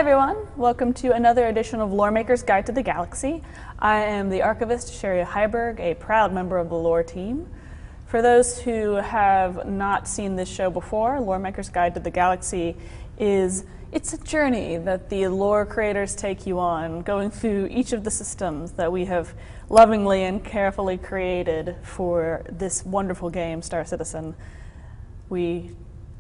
everyone, welcome to another edition of Loremaker's Guide to the Galaxy. I am the archivist Sherry Heiberg, a proud member of the lore team. For those who have not seen this show before, Loremaker's Guide to the Galaxy it's a journey that the lore creators take you on, going through each of the systems that we have lovingly and carefully created for this wonderful game, Star Citizen. We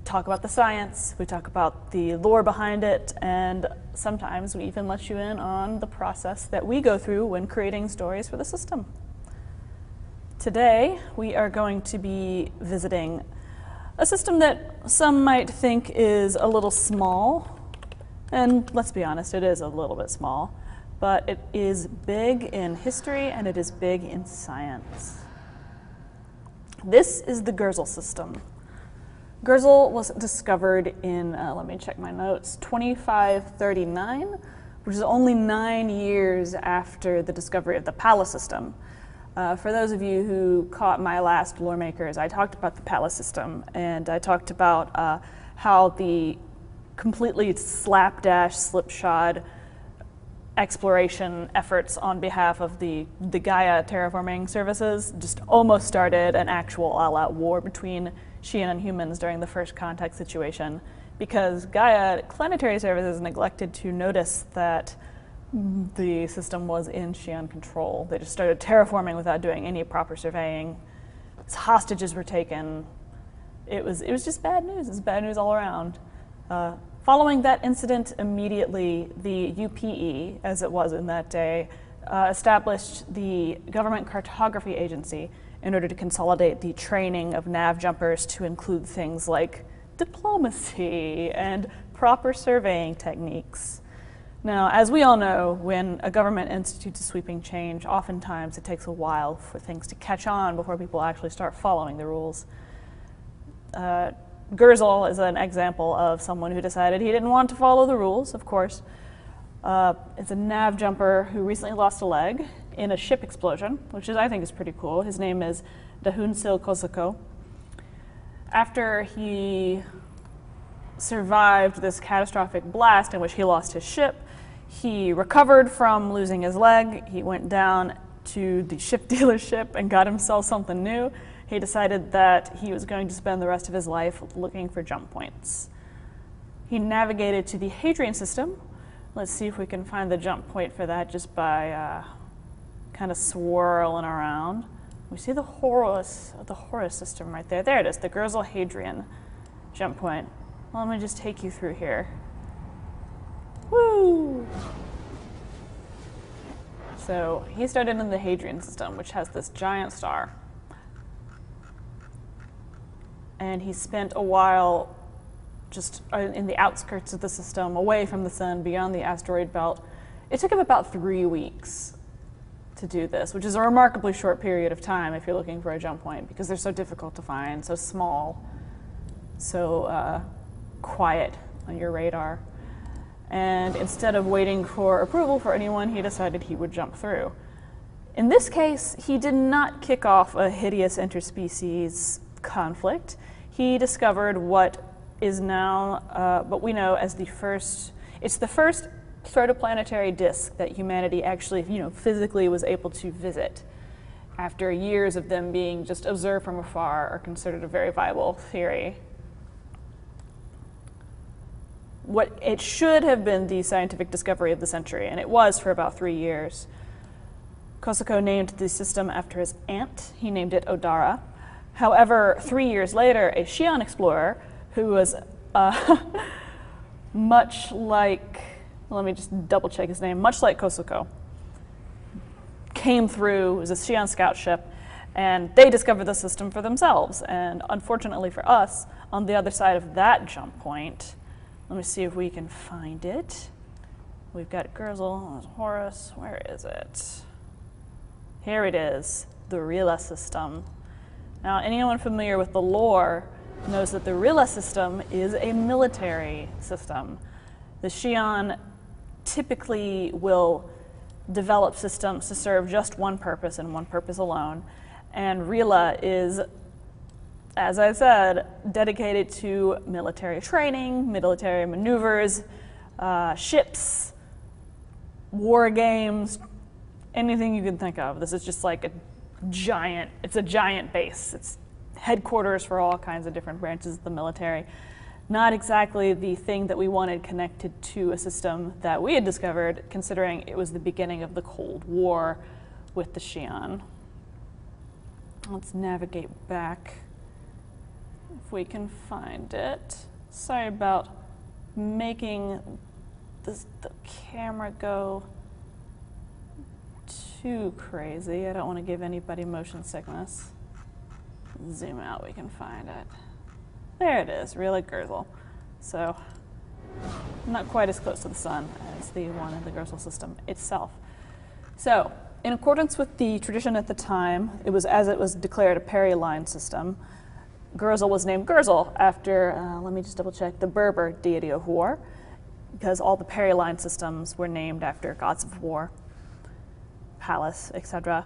talk about the science, we talk about the lore behind it, and sometimes we even let you in on the process that we go through when creating stories for the system. Today, we are going to be visiting a system that some might think is a little small, and let's be honest, it is a little bit small, but it is big in history and it is big in science. This is the Gurzil system. Gurzil was discovered in, let me check my notes, 2539, which is only 9 years after the discovery of the Palace system. For those of you who caught my last Lore Makers, I talked about the Palace system, and I talked about how the completely slapdash, slipshod exploration efforts on behalf of the Gaia terraforming services just almost started an actual all-out war between Shian and humans during the first contact situation, because Gaia planetary services neglected to notice that the system was in Shian control. They just started terraforming without doing any proper surveying. Hostages were taken. It was just bad news. It was bad news all around. Following that incident, immediately the UPE, as it was in that day, established the Government Cartography Agency in order to consolidate the training of nav jumpers to include things like diplomacy and proper surveying techniques. Now, as we all know, when a government institutes a sweeping change, oftentimes it takes a while for things to catch on before people actually start following the rules. Gurzil is an example of someone who decided he didn't want to follow the rules, of course. It's a nav jumper who recently lost a leg in a ship explosion, which I think is pretty cool. His name is Gurzil Kosako. After he survived this catastrophic blast in which he lost his ship, he recovered from losing his leg. He went down to the ship dealership and got himself something new. He decided that he was going to spend the rest of his life looking for jump points. He navigated to the Hadrian system. Let's see if we can find the jump point for that just by kind of swirling around. We see the Horus system right there. There it is, the Gurzil Hadrian jump point. Well, let me just take you through here. Woo! So he started in the Hadrian system, which has this giant star. And he spent a while just in the outskirts of the system, away from the sun, beyond the asteroid belt. It took him about 3 weeks to do this, which is a remarkably short period of time if you're looking for a jump point, because they're so difficult to find, so small, so quiet on your radar. And instead of waiting for approval for anyone, he decided he would jump through. In this case, he did not kick off a hideous interspecies conflict. He discovered what is now what we know as the first protoplanetary disk that humanity actually, physically was able to visit after years of them being just observed from afar, are considered a very viable theory. What it should have been the scientific discovery of the century, and it was for about 3 years. Kosako named the system after his aunt. He named it Odara. However, 3 years later, a Shian explorer who was much like, let me just double check his name, much like Kosako, came through. It was a Shian scout ship, and they discovered the system for themselves. And unfortunately for us, on the other side of that jump point, let me see if we can find it. We've got Gurzil, Horus, where is it? Here it is, the Rila system. Now, anyone familiar with the lore knows that the Rila system is a military system. The Shian typically will develop systems to serve just one purpose and one purpose alone. And Rila is, as I said, dedicated to military training, military maneuvers, ships, war games, anything you can think of. This is just like it's a giant base. It's headquarters for all kinds of different branches of the military. Not exactly the thing that we wanted connected to a system that we had discovered, considering it was the beginning of the Cold War with the Xi'an. Let's navigate back if we can find it. Sorry about making the camera go too crazy. I don't want to give anybody motion sickness. Zoom out, we can find it. There it is, real like Gurzil. So, not quite as close to the sun as the one in the Gurzil system itself. So, in accordance with the tradition at the time, it was declared a peri-line system. Gurzil was named Gurzil after, let me just double check, the Berber deity of war, because all the peri-line systems were named after gods of war, Pallas, etc.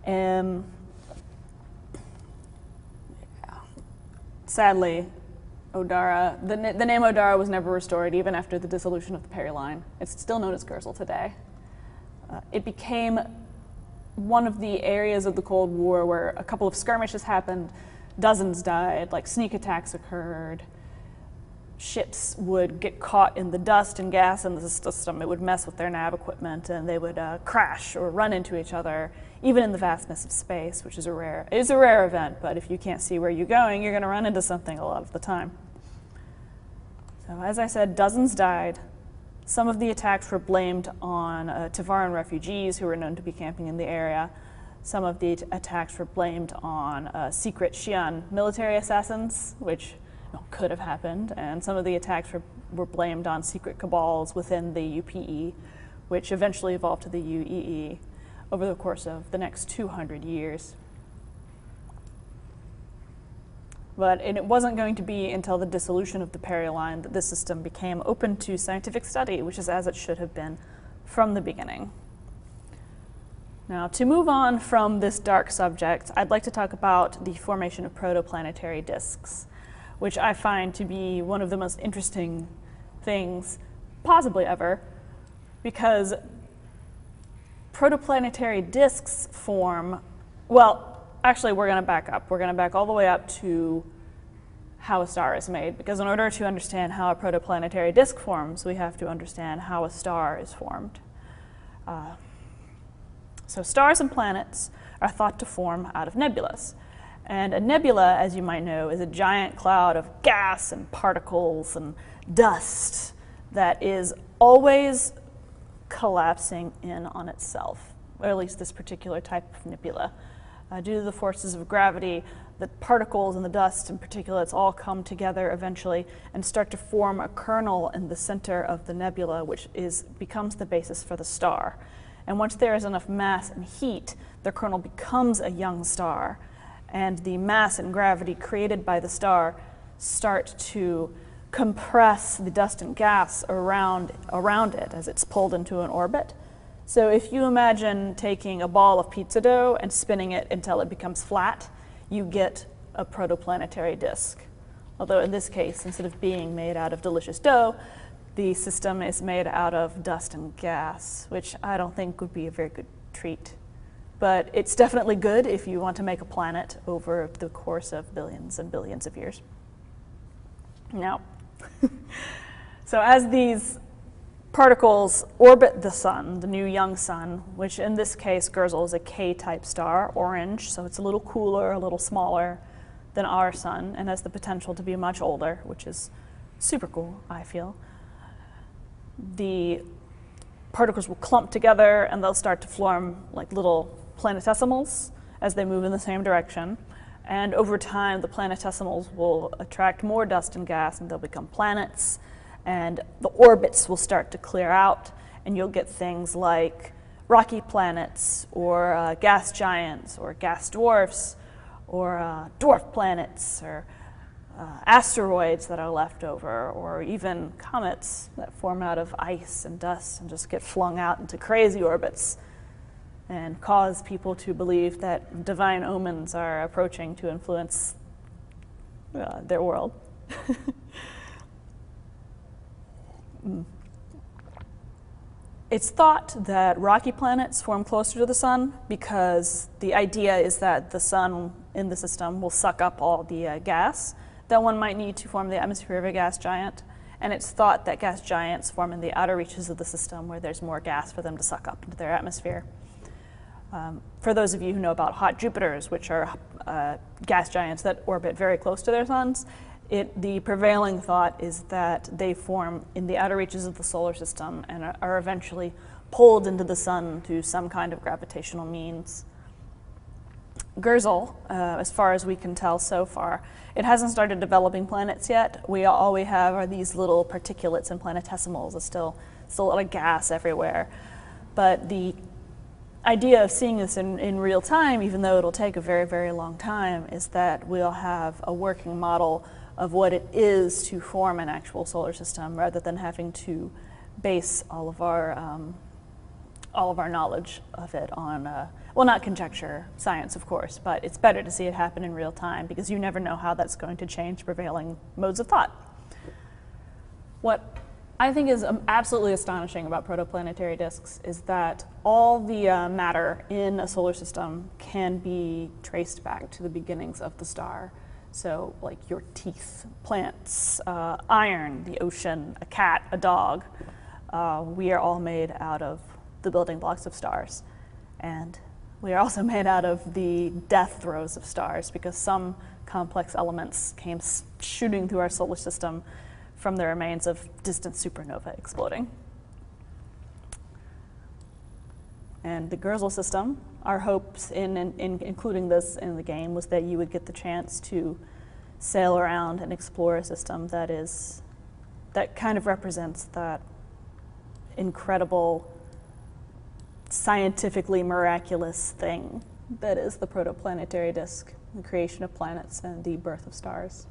And sadly, Odara, the name Odara was never restored even after the dissolution of the peri-line. It's still known as Gurzil today. It became one of the areas of the Cold War where a couple of skirmishes happened, dozens died, like sneak attacks occurred, ships would get caught in the dust and gas in the system. It would mess with their nav equipment and they would crash or run into each other, even in the vastness of space, which is a rare event, but if you can't see where you're going to run into something a lot of the time. So as I said, dozens died. Some of the attacks were blamed on Tavaran refugees who were known to be camping in the area. Some of the attacks were blamed on secret Xi'an military assassins, which could have happened, and some of the attacks were blamed on secret cabals within the UPE, which eventually evolved to the UEE over the course of the next 200 years. But it wasn't going to be until the dissolution of the peri-line that this system became open to scientific study, which is as it should have been from the beginning. Now, to move on from this dark subject, I'd like to talk about the formation of protoplanetary disks, which I find to be one of the most interesting things possibly ever, because protoplanetary disks form, well, actually we're going to back up. We're going to back all the way up to how a star is made, because in order to understand how a protoplanetary disk forms, we have to understand how a star is formed. So stars and planets are thought to form out of nebulas. And a nebula, as you might know, is a giant cloud of gas and particles and dust that is always collapsing in on itself, or at least this particular type of nebula. Due to the forces of gravity, the particles and the dust and particulates all come together eventually and start to form a kernel in the center of the nebula, which becomes the basis for the star. And once there is enough mass and heat, the kernel becomes a young star, and the mass and gravity created by the star start to compress the dust and gas around it as it's pulled into an orbit. So if you imagine taking a ball of pizza dough and spinning it until it becomes flat, you get a protoplanetary disk. Although in this case, instead of being made out of delicious dough, the system is made out of dust and gas, which I don't think would be a very good treat. But it's definitely good if you want to make a planet over the course of billions and billions of years. Now, so as these particles orbit the sun, the new young sun, which in this case Gurzil is a K-type star, orange, so it's a little cooler, a little smaller than our sun, and has the potential to be much older, which is super cool, I feel. The particles will clump together and they'll start to form like little planetesimals as they move in the same direction. And over time, the planetesimals will attract more dust and gas and they'll become planets. And the orbits will start to clear out and you'll get things like rocky planets or gas giants or gas dwarfs or dwarf planets or asteroids that are left over, or even comets that form out of ice and dust and just get flung out into crazy orbits and cause people to believe that divine omens are approaching to influence their world. It's thought that rocky planets form closer to the sun because the idea is that the sun in the system will suck up all the gas that one might need to form the atmosphere of a gas giant. And it's thought that gas giants form in the outer reaches of the system where there's more gas for them to suck up into their atmosphere. For those of you who know about hot Jupiters, which are gas giants that orbit very close to their suns, the prevailing thought is that they form in the outer reaches of the solar system and are eventually pulled into the sun through some kind of gravitational means. Gurzil, as far as we can tell so far, it hasn't started developing planets yet. All we have are these little particulates and planetesimals. There's still a lot of gas everywhere. But the idea of seeing this in real time, even though it'll take a very, very long time, is that we'll have a working model of what it is to form an actual solar system rather than having to base all of our knowledge of it on, well, not conjecture, science, of course, but it's better to see it happen in real time because you never know how that's going to change prevailing modes of thought. What I think is absolutely astonishing about protoplanetary disks is that all the matter in a solar system can be traced back to the beginnings of the star. So, like your teeth, plants, iron, the ocean, a cat, a dog. We are all made out of the building blocks of stars. And we are also made out of the death throes of stars because some complex elements came shooting through our solar system from the remains of distant supernova exploding. And the Gurzil system, our hopes in including this in the game was that you would get the chance to sail around and explore a system that kind of represents that incredible, scientifically miraculous thing that is the protoplanetary disk, the creation of planets and the birth of stars.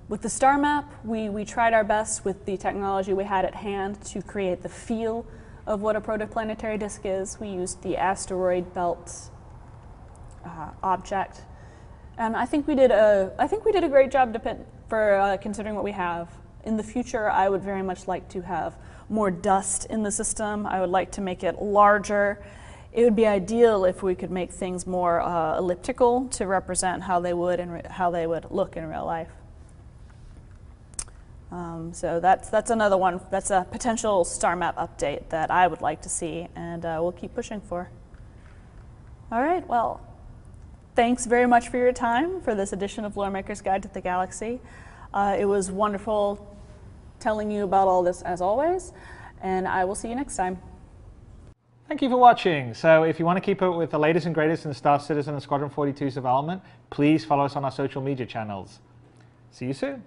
With the star map, we tried our best with the technology we had at hand to create the feel of what a protoplanetary disk is. We used the asteroid belt object, and I think we did a great job for considering what we have. In the future, I would very much like to have more dust in the system. I would like to make it larger. It would be ideal if we could make things more elliptical to represent how they would look in real life. So that's another one. That's a potential star map update that I would like to see, and we'll keep pushing for. All right. Well, thanks very much for your time for this edition of Lore Maker's Guide to the Galaxy. It was wonderful telling you about all this as always, and I will see you next time. Thank you for watching. So if you want to keep up with the latest and greatest in Star Citizen and Squadron 42's development, please follow us on our social media channels. See you soon.